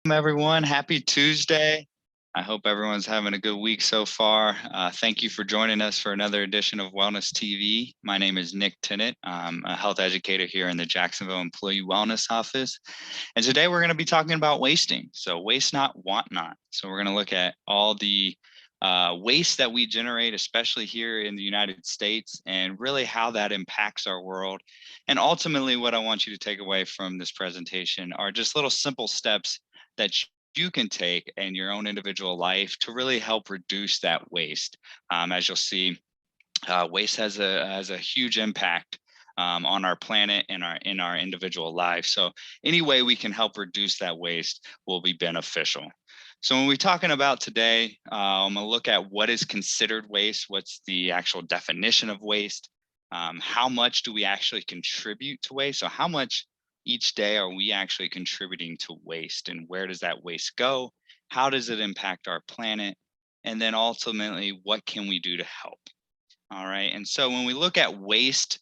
everyone. Happy Tuesday. I hope everyone's having a good week so far. Thank you for joining us for another edition of Wellness TV. My name is Nick Tennant. I'm a health educator here in the Jacksonville Employee Wellness Office. And today we're going to be talking about wasting. So, waste not, want not. So, we're going to look at all the waste that we generate, especially here in the United States, and really how that impacts our world. And ultimately, what I want you to take away from this presentation are just little simple steps that you can take in your own individual life to really help reduce that waste. As you'll see, waste has a huge impact on our planet and our individual lives. So any way we can help reduce that waste will be beneficial. So when we're talking about today, I'm going to look at what is considered waste, what's the actual definition of waste, how much do we actually contribute to waste? So how much each day are we actually contributing to waste, and where does that waste go? How does it impact our planet? And then ultimately, what can we do to help? All right. And so when we look at waste,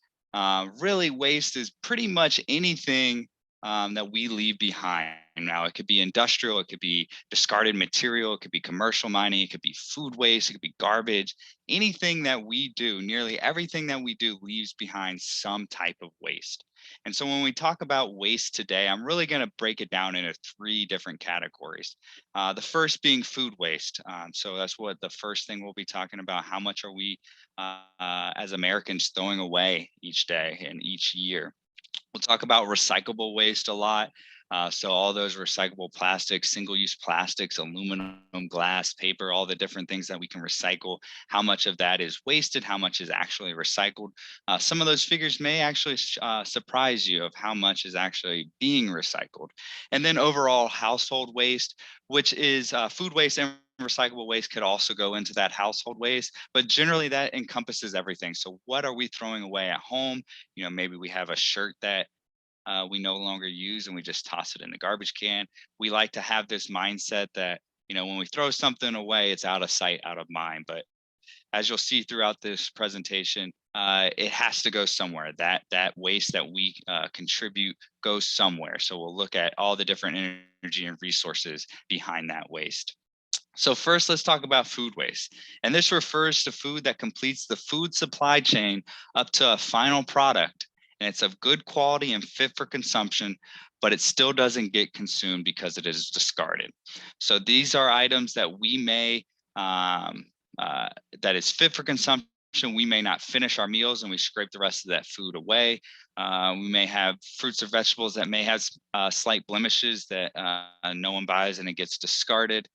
really waste is pretty much anything that we leave behind. Now, it could be industrial, it could be discarded material, it could be commercial mining, it could be food waste, it could be garbage. Anything that we do, nearly everything that we do leaves behind some type of waste. And so when we talk about waste today, I'm really going to break it down into three different categories. The first being food waste. So that's what the first thing we'll be talking about. How much are we as Americans throwing away each day and each year? We'll talk about recyclable waste a lot. So all those recyclable plastics, single-use plastics, aluminum, glass, paper, all the different things that we can recycle, how much of that is wasted, how much is actually recycled. Some of those figures may actually surprise you of how much is actually being recycled. And then overall household waste, which is food waste and recyclable waste could also go into that household waste, but generally that encompasses everything. So what are we throwing away at home? Maybe we have a shirt that we no longer use and we just toss it in the garbage can. We like to have this mindset that, when we throw something away, it's out of sight, out of mind. But as you'll see throughout this presentation, it has to go somewhere. That waste that we contribute goes somewhere. So we'll look at all the different energy and resources behind that waste. So first, let's talk about food waste. And this refers to food that completes the food supply chain up to a final product. And it's of good quality and fit for consumption, but it still doesn't get consumed because it is discarded. So these are items that we may, um, that is fit for consumption. We may not finish our meals and we scrape the rest of that food away. We may have fruits or vegetables that may have slight blemishes that no one buys and it gets discarded.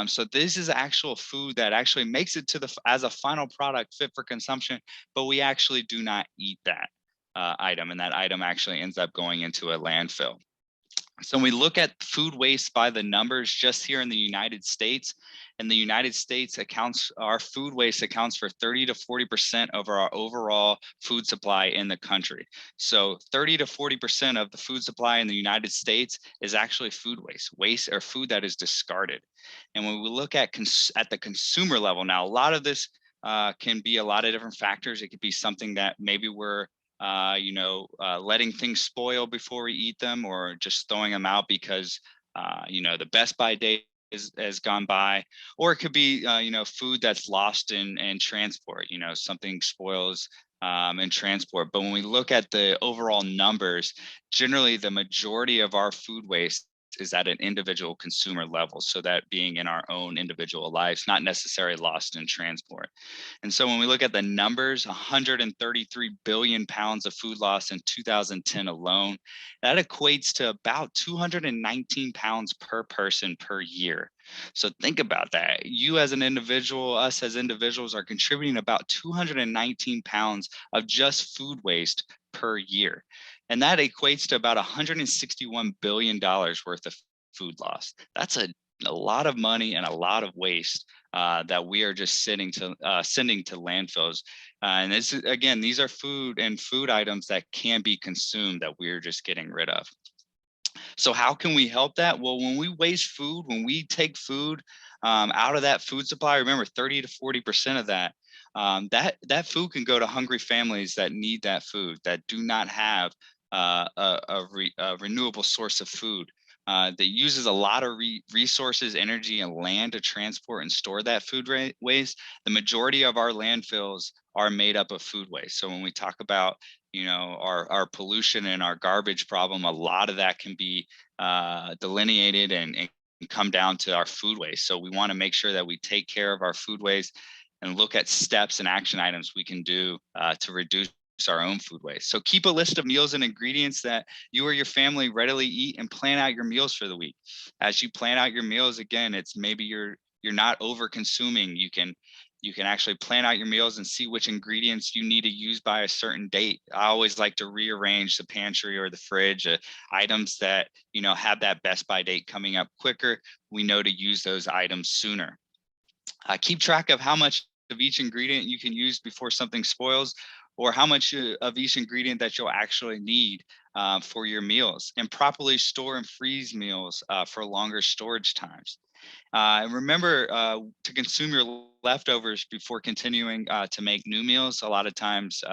So this is actual food that actually makes it to as a final product fit for consumption, but we actually do not eat that item, and that item actually ends up going into a landfill. So when we look at food waste by the numbers just here in the United States, and the United States our food waste accounts for 30 to 40% of our overall food supply in the country. So 30 to 40% of the food supply in the United States is actually food waste or food that is discarded. And when we look at the consumer level, now a lot of this can be a lot of different factors. It could be something that maybe we're letting things spoil before we eat them, or just throwing them out because, the best by date has gone by, or it could be, food that's lost in transport. Something spoils in transport. But when we look at the overall numbers, generally the majority of our food waste is at an individual consumer level. So that being in our own individual lives, not necessarily lost in transport. And so when we look at the numbers, 133 billion pounds of food loss in 2010 alone, that equates to about 219 pounds per person per year. So think about that. You as an individual, us as individuals are contributing about 219 pounds of just food waste per year. And that equates to about $161 billion worth of food loss. That's a lot of money and a lot of waste that we are just sending to landfills. And this is, again, these are food items that can be consumed that we're just getting rid of. So how can we help that? Well, when we waste food, when we take food out of that food supply, remember 30 to 40% of that, that food can go to hungry families that need that food, that do not have a renewable source of food. that uses a lot of resources, energy, and land to transport and store that food waste. The majority of our landfills are made up of food waste. So when we talk about, our pollution and our garbage problem, a lot of that can be delineated and come down to our food waste. So we want to make sure that we take care of our food waste and look at steps and action items we can do to reduce our own food waste. So keep a list of meals and ingredients that you or your family readily eat and plan out your meals for the week. As you plan out your meals, again, it's maybe you're not over consuming. You can actually plan out your meals and see which ingredients you need to use by a certain date. I always like to rearrange the pantry or the fridge, items that have that best by date coming up quicker. We know to use those items sooner. Keep track of how much of each ingredient you can use before something spoils, or how much of each ingredient that you'll actually need for your meals, and properly store and freeze meals for longer storage times. And remember to consume your leftovers before continuing to make new meals. A lot of times,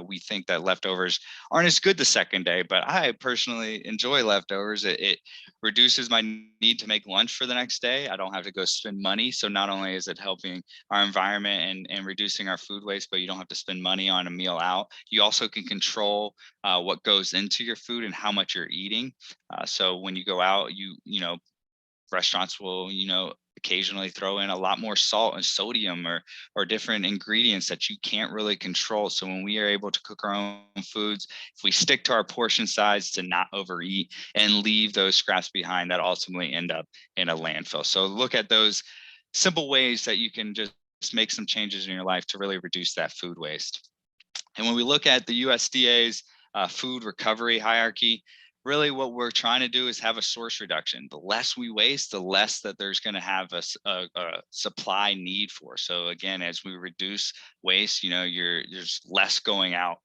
we think that leftovers aren't as good the second day, but I personally enjoy leftovers. It reduces my need to make lunch for the next day. I don't have to go spend money. So not only is it helping our environment and reducing our food waste, but you don't have to spend money on a meal out. You also can control what goes into your food and how much you're eating. So when you go out, restaurants will occasionally throw in a lot more salt and sodium or different ingredients that you can't really control. So when we are able to cook our own foods, if we stick to our portion size to not overeat and leave those scraps behind, that ultimately end up in a landfill. So look at those simple ways that you can just make some changes in your life to really reduce that food waste. And when we look at the USDA's food recovery hierarchy, really what we're trying to do is have a source reduction. The less we waste, the less that there's going to have a supply need for. So again, as we reduce waste, there's less going out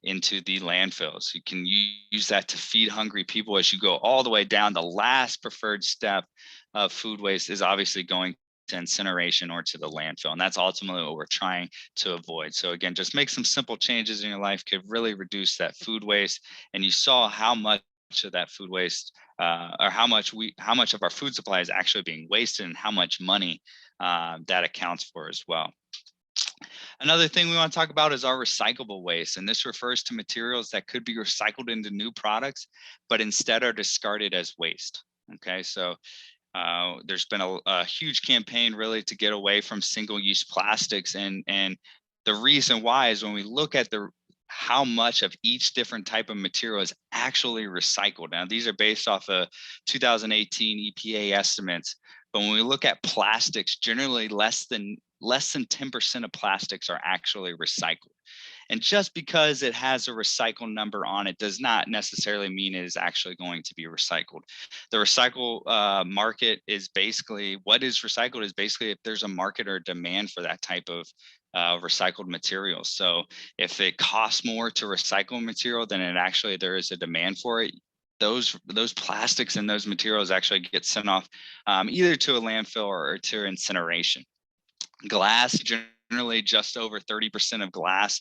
into the landfills. You can use that to feed hungry people as you go all the way down. The last preferred step of food waste is obviously going to incineration or to the landfill. And that's ultimately what we're trying to avoid. So again, just make some simple changes in your life could really reduce that food waste. And you saw how much of that food waste or how much of our food supply is actually being wasted and how much money that accounts for as well. Another thing we want to talk about is our recyclable waste. And this refers to materials that could be recycled into new products, but instead are discarded as waste. Okay, so there's been a huge campaign really to get away from single-use plastics, and the reason why is when we look at how much of each different type of material is actually recycled. Now, these are based off of 2018 EPA estimates, but when we look at plastics, generally less than 10% of plastics are actually recycled. And just because it has a recycle number on it does not necessarily mean it is actually going to be recycled. The recycle market is basically what is recycled is basically if there's a market or demand for that type of recycled material. So if it costs more to recycle material than there is a demand for it, those plastics and those materials actually get sent off either to a landfill or to incineration. Glass, generally just over 30% of glass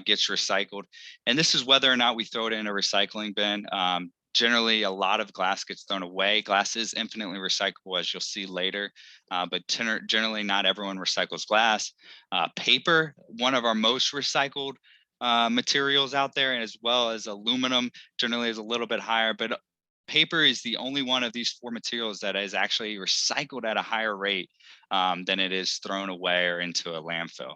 gets recycled. And this is whether or not we throw it in a recycling bin. Generally, a lot of glass gets thrown away. Glass is infinitely recyclable, as you'll see later, but generally not everyone recycles glass. Paper, one of our most recycled materials out there, as well as aluminum, generally is a little bit higher, but paper is the only one of these four materials that is actually recycled at a higher rate than it is thrown away or into a landfill.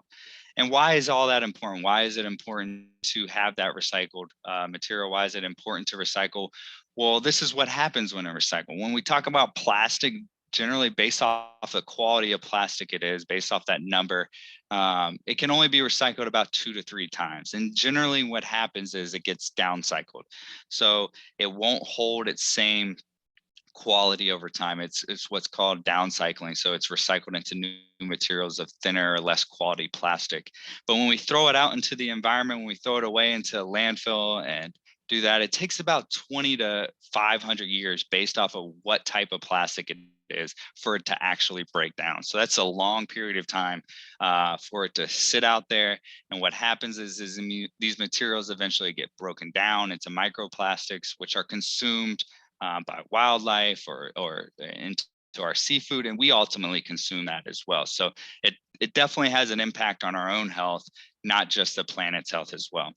And why is all that important? Why is it important to have that recycled material? Why is it important to recycle? Well, this is what happens when it recycled. When we talk about plastic, generally based off the quality of plastic it is, based off that number, it can only be recycled about 2 to 3 times. And generally what happens is it gets downcycled. So it won't hold its same quality over time. It's what's called downcycling. So it's recycled into new materials of thinner or less quality plastic. But when we throw it out into the environment, when we throw it away into a landfill and do that, it takes about 20 to 500 years based off of what type of plastic it is for it to actually break down. So that's a long period of time for it to sit out there. And what happens is these materials eventually get broken down into microplastics, which are consumed by wildlife or into our seafood, and we ultimately consume that as well. So it definitely has an impact on our own health, not just the planet's health as well.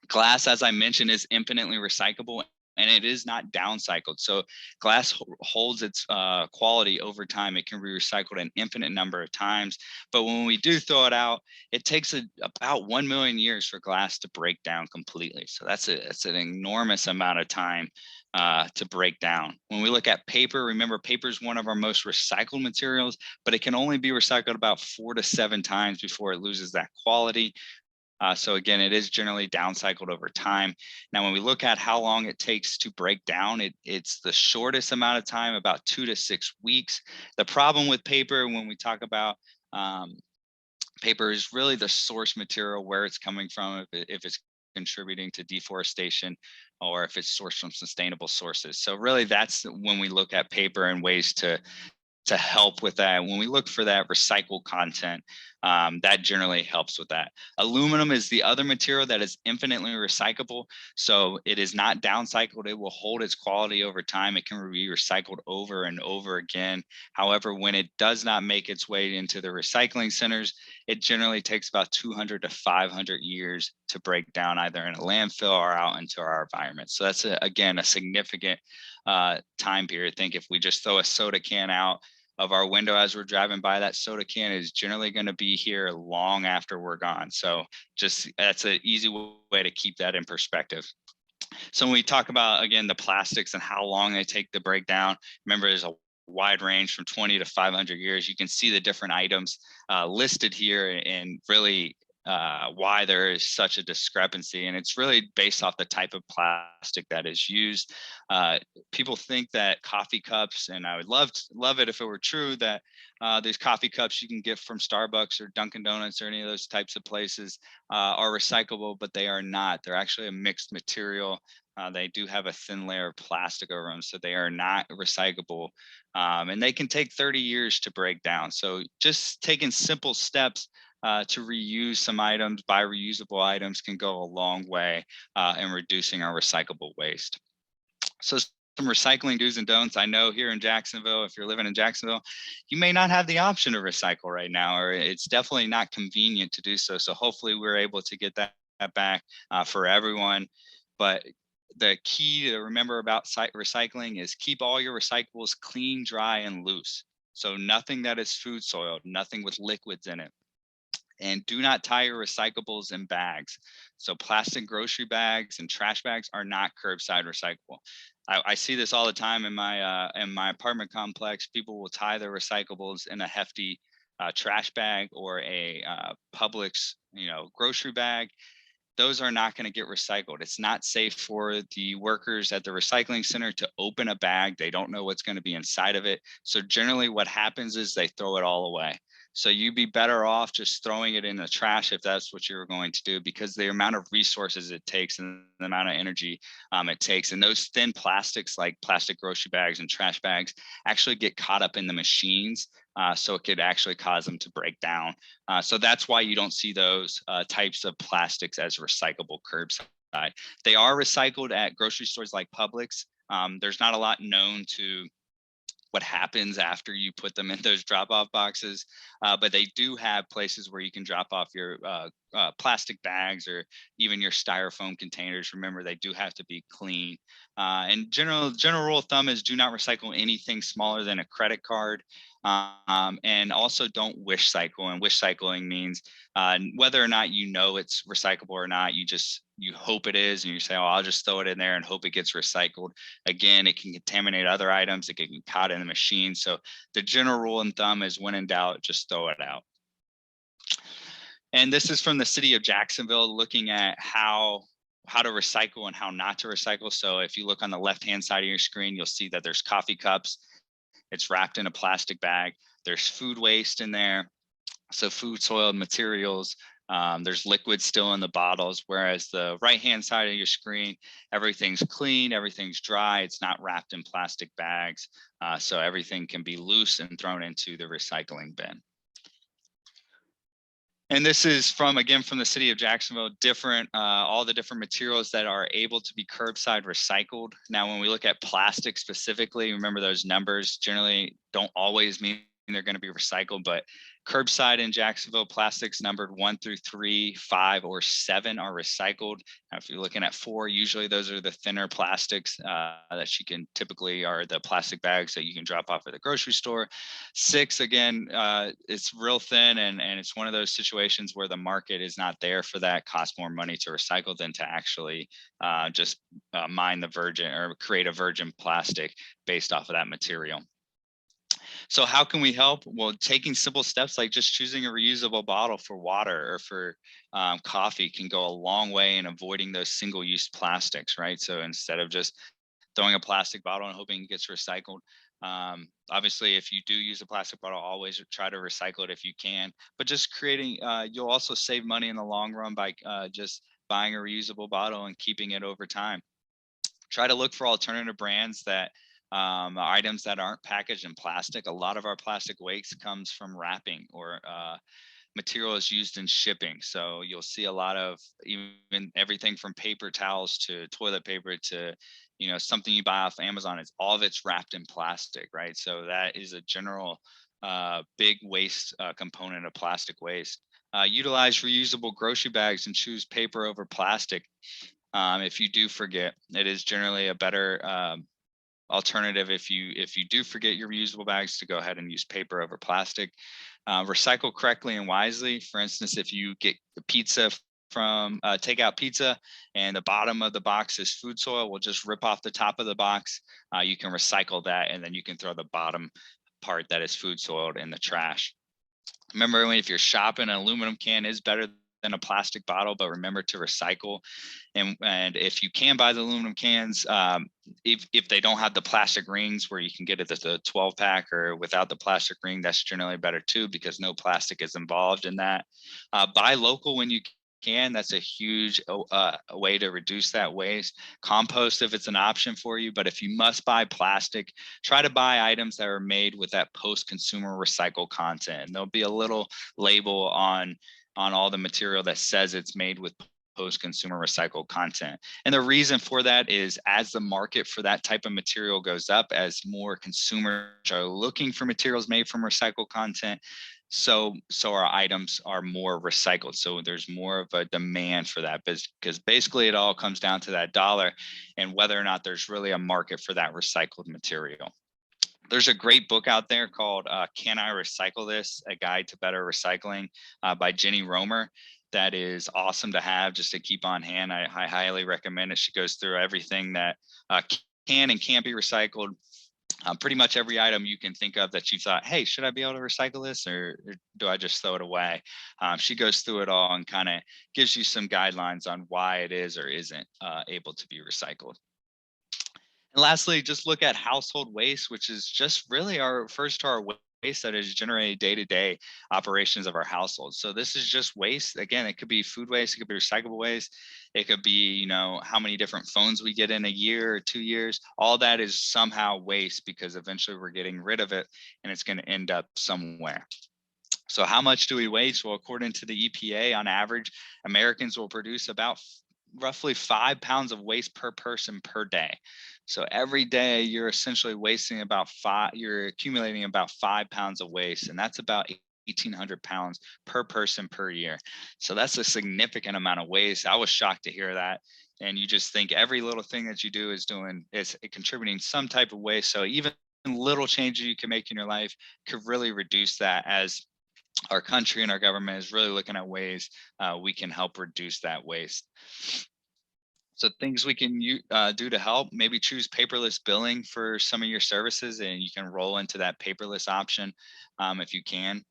Glass, as I mentioned, is infinitely recyclable, and it is not downcycled. So glass holds its quality over time. It can be recycled an infinite number of times. But when we do throw it out, it takes about 1 million years for glass to break down completely. So that's an enormous amount of time to break down. When we look at paper, remember, paper is one of our most recycled materials, but it can only be recycled about 4 to 7 times before it loses that quality. So again, it is generally downcycled over time. Now, when we look at how long it takes to break down, it's the shortest amount of time, about 2 to 6 weeks. The problem with paper, when we talk about um, paper, is really the source material, where it's coming from, if it's contributing to deforestation or if it's sourced from sustainable sources. So really, that's when we look at paper and ways to help with that. When we look for that recycled content, that generally helps with that. Aluminum is the other material that is infinitely recyclable. So it is not downcycled. It will hold its quality over time. It can be recycled over and over again. However, when it does not make its way into the recycling centers, it generally takes about 200 to 500 years to break down, either in a landfill or out into our environment. So that's, again, a significant time period. Think if we just throw a soda can out of our window as we're driving by, that soda can is generally going to be here long after we're gone. So just, that's an easy way to keep that in perspective. So when we talk about, again, the plastics and how long they take to break down, remember, there's a wide range from 20 to 500 years. You can see the different items listed here, and really why there is such a discrepancy. And it's really based off the type of plastic that is used. People think that coffee cups, and I would love it if it were true, that these coffee cups you can get from Starbucks or Dunkin' Donuts or any of those types of places are recyclable, but they are not. They're actually a mixed material. They do have a thin layer of plastic over them, so they are not recyclable. And they can take 30 years to break down. So just taking simple steps to reuse some items, buy reusable items, can go a long way in reducing our recyclable waste. So some recycling do's and don'ts. I know here in Jacksonville, if you're living in Jacksonville, you may not have the option to recycle right now, or it's definitely not convenient to do so. So hopefully we're able to get that back for everyone. But the key to remember about recycling is keep all your recyclables clean, dry, and loose. So nothing that is food soiled, nothing with liquids in it. And do not tie your recyclables in bags. So plastic grocery bags and trash bags are not curbside recyclable. I see this all the time in my apartment complex. People will tie their recyclables in a hefty trash bag or a Publix, grocery bag. Those are not going to get recycled. It's not safe for the workers at the recycling center to open a bag. They don't know what's going to be inside of it. So generally what happens is they throw it all away. So you'd be better off just throwing it in the trash if that's what you're going to do, because the amount of resources it takes and the amount of energy it takes, and those thin plastics like plastic grocery bags and trash bags actually get caught up in the machines. So it could actually cause them to break down. So that's why you don't see those types of plastics as recyclable curbside. They are recycled at grocery stores like Publix. There's not a lot known to what happens after you put them in those drop-off boxes, but they do have places where you can drop off your plastic bags or even your styrofoam containers. Remember, they do have to be clean. And general rule of thumb is do not recycle anything smaller than a credit card. And also don't wish cycle. And wish cycling means whether or not you know it's recyclable or not, you hope it is, and you say, oh, I'll just throw it in there and hope it gets recycled. Again, it can contaminate other items. It can get caught in the machine. So the general rule and thumb is, when in doubt, just throw it out. And this is from the city of Jacksonville, looking at how to recycle and how not to recycle. So if you look on the left-hand side of your screen, you'll see that there's coffee cups. It's wrapped in a plastic bag. There's food waste in there. So food soiled materials. There's liquid still in the bottles, whereas the right-hand side of your screen, everything's clean, everything's dry. It's not wrapped in plastic bags. So everything can be loose and thrown into the recycling bin. And this is from, again, from the city of Jacksonville, all the different materials that are able to be curbside recycled. Now, when we look at plastic specifically, remember those numbers generally don't always mean they're going to be recycled, but curbside in Jacksonville, plastics numbered 1 through 3, 5, or 7 are recycled. Now, if you're looking at 4, usually those are the thinner plastics that you can typically are the plastic bags that you can drop off at the grocery store. 6, again, it's real thin, and it's one of those situations where the market is not there for that. Costs more money to recycle than to actually just mine the virgin or create a virgin plastic based off of that material. So how can we help? Well, taking simple steps like just choosing a reusable bottle for water or for coffee can go a long way in avoiding those single-use plastics, right? So instead of just throwing a plastic bottle and hoping it gets recycled, obviously, if you do use a plastic bottle, always try to recycle it if you can. But just creating, you'll also save money in the long run by just buying a reusable bottle and keeping it over time. Try to look for alternative brands that items that aren't packaged in plastic. A lot of our plastic waste comes from wrapping or material is used in shipping. So you'll see a lot of even everything from paper towels to toilet paper to, something you buy off Amazon. It's all of it's wrapped in plastic, right? So that is a general big waste component of plastic waste. Utilize reusable grocery bags and choose paper over plastic. If you do forget, it is generally a better alternative if you do forget your reusable bags to go ahead and use paper over plastic. Recycle correctly and wisely. For instance, if you get pizza from takeout pizza and the bottom of the box is food soil, we'll just rip off the top of the box. You can recycle that, and then you can throw the bottom part that is food soiled in the trash. Remember, if you're shopping, an aluminum can is better than a plastic bottle, but remember to recycle. And if you can buy the aluminum cans, if they don't have the plastic rings where you can get it at the 12 pack or without the plastic ring, that's generally better too, because no plastic is involved in that. Buy local when you can. That's a huge way to reduce that waste. Compost if it's an option for you, but if you must buy plastic, try to buy items that are made with that post-consumer recycled content. And there'll be a little label on all the material that says it's made with post-consumer recycled content. And the reason for that is as the market for that type of material goes up, as more consumers are looking for materials made from recycled content, so our items are more recycled. So there's more of a demand for that, because basically it all comes down to that dollar and whether or not there's really a market for that recycled material. There's a great book out there called Can I Recycle This? A Guide to Better Recycling by Jenny Romer. That is awesome to have just to keep on hand. I highly recommend it. She goes through everything that can and can't be recycled. Pretty much every item you can think of that you thought, hey, should I be able to recycle this or do I just throw it away? She goes through it all and kind of gives you some guidelines on why it is or isn't able to be recycled. And lastly, just look at household waste, which is just really refers to our waste that is generated day-to-day operations of our household. So this is just waste. Again, it could be food waste, it could be recyclable waste. It could be, how many different phones we get in a year or 2 years. All that is somehow waste because eventually we're getting rid of it and it's going to end up somewhere. So how much do we waste? Well, according to the EPA, on average, Americans will produce about roughly 5 pounds of waste per person per day. So every day you're essentially you're accumulating about 5 pounds of waste, and that's about 1,800 pounds per person per year. So that's a significant amount of waste. I was shocked to hear that. And you just think every little thing that you do is contributing some type of waste. So even little changes you can make in your life could really reduce that, as our country and our government is really looking at ways we can help reduce that waste. So things we can do to help: maybe choose paperless billing for some of your services, and you can roll into that paperless option if you can.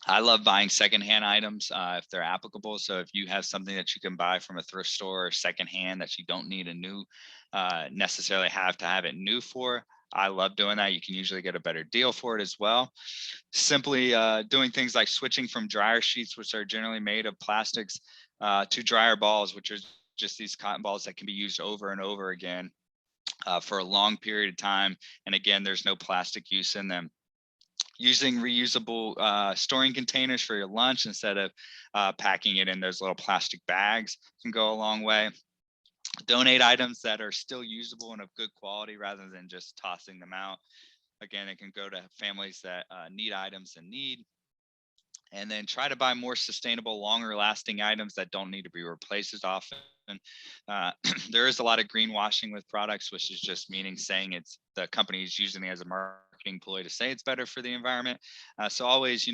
I love buying secondhand items if they're applicable. So if you have something that you can buy from a thrift store or secondhand that you don't need a new, necessarily have to have it new for, I love doing that. You can usually get a better deal for it as well. Simply doing things like switching from dryer sheets, which are generally made of plastics, to dryer balls, which are just these cotton balls that can be used over and over again for a long period of time. And again, there's no plastic use in them. Using reusable storing containers for your lunch instead of packing it in those little plastic bags can go a long way. Donate items that are still usable and of good quality rather than just tossing them out. Again, it can go to families that need items in need. And then try to buy more sustainable, longer lasting items that don't need to be replaced as often. Uh, there is a lot of greenwashing with products, which is just meaning saying it's the company is using it as a marketing ploy to say it's better for the environment. So always,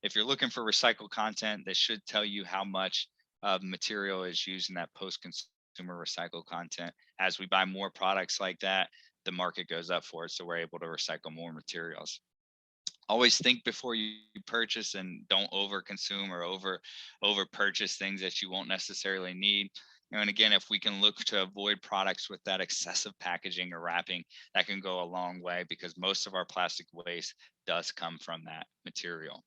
if you're looking for recycled content, they should tell you how much of material is used in that post consumer recycled content. As we buy more products like that, the market goes up for it. So we're able to recycle more materials. Always think before you purchase and don't over consume or over purchase things that you won't necessarily need. And again, if we can look to avoid products with that excessive packaging or wrapping, that can go a long way because most of our plastic waste does come from that material.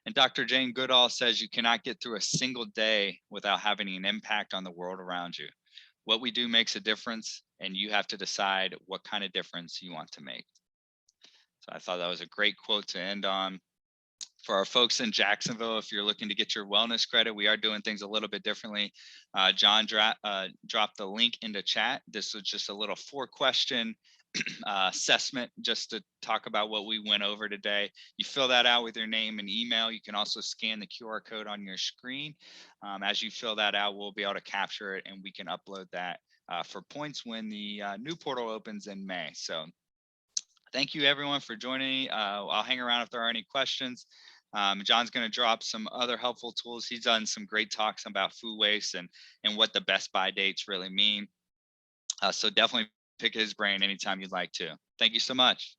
And Dr. Jane Goodall says you cannot get through a single day without having an impact on the world around you. What we do makes a difference, and you have to decide what kind of difference you want to make. So I thought that was a great quote to end on. For our folks in Jacksonville, if you're looking to get your wellness credit, we are doing things a little bit differently. John dropped the link into chat. This was just a little 4-question assessment just to talk about what we went over today. You fill that out with your name and email. You can also scan the QR code on your screen. As you fill that out, we'll be able to capture it and we can upload that for points when the new portal opens in May. So thank you everyone for joining. I'll hang around if there are any questions. John's going to drop some other helpful tools. He's done some great talks about food waste and what the best buy dates really mean. So definitely pick his brain anytime you'd like to. Thank you so much.